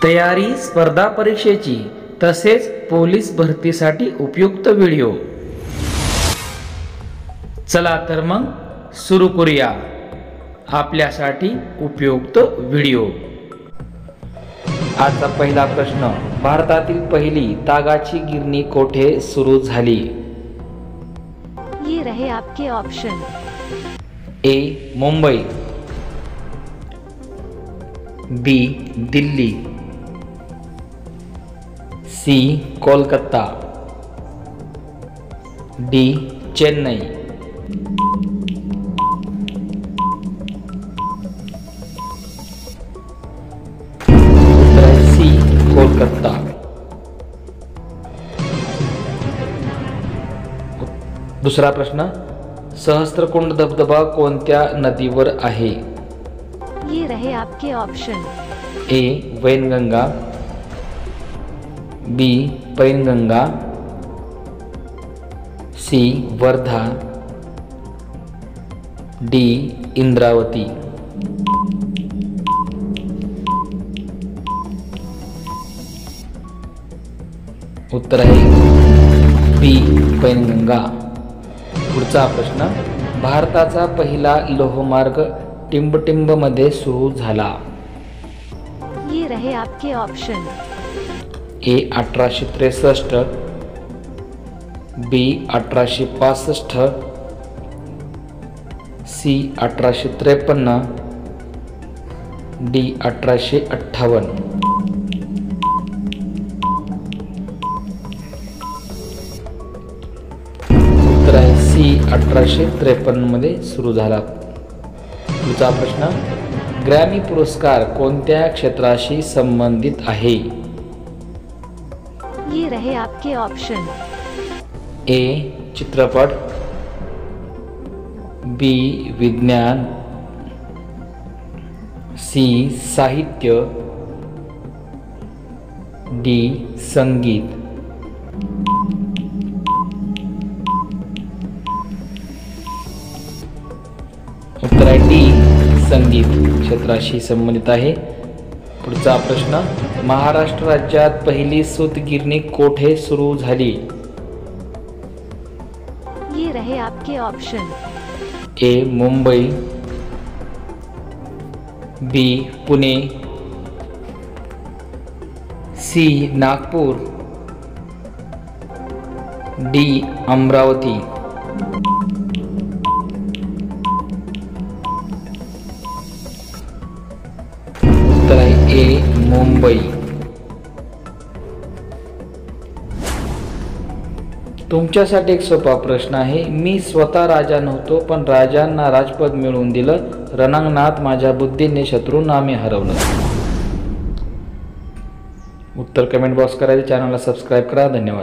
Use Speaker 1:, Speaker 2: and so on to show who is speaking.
Speaker 1: तयारी स्पर्धा परीक्षेची तसेच पोलीस भरतीसाठी उपयुक्त व्हिडिओ। चला तर मग सुरू करूया आपल्यासाठी उपयुक्त व्हिडिओ। आजचा पहिला प्रश्न, भारतातील पहिली तागाची गिरणी कोठे सुरू झाली?
Speaker 2: ये रहे आपके option.
Speaker 1: A Mumbai, B Delhi, C Kolkata, D Chennai. C Kolkata. दुसरा प्रश्न, सहस्त्रकुंड धबधबा कोणत्या नदीवर आहे?
Speaker 2: ये रहे आपके ऑप्शन।
Speaker 1: ए वैनगंगा, बी पैनगंगा, सी वर्धा, डी इंद्रावती। उत्तर आहे बी पैनगंगा। पुढचा प्रश्न, भारताचा पहिला लोहमार्ग टिंबटिंब मध्ये सुरू झाला।
Speaker 2: ये रहे आपके ऑप्शन।
Speaker 1: ए 1863, बी 1865, सी 1853, डी 1858। उत्तर आहे सी 1853 मध्ये सुरू झाला। पुढचा प्रश्न, ग्रॅमी पुरस्कार कोणत्या क्षेत्राशी संबंधित आहे?
Speaker 2: ये रहे आपके ऑप्शन।
Speaker 1: ए चित्रपट, बी विज्ञान, सी साहित्य, डी संगीत। उत्तर आहे डी संगीत क्षेत्राशी संबंधित आहे। पुढचा प्रश्न, महाराष्ट्र राज्यात पहिली सूतगिरणी कोठे सुरू झाली?
Speaker 2: ये रहे आपके option.
Speaker 1: A Mumbai, B Pune, C Nagpur, D Amravati. उत्तर आहे ए मुंबई। तुमच्यासाठी एक सोपा प्रश्न आहे, मी स्वतः राजा नव्हतो पण राजांना राजपद मिळवून दिलं, रणांगणात माझ्या बुद्धीने शत्रूंना मी हरवलं। उत्तर कमेंट बॉक्स करायचे, चॅनलला सबस्क्राईब करा। धन्यवाद।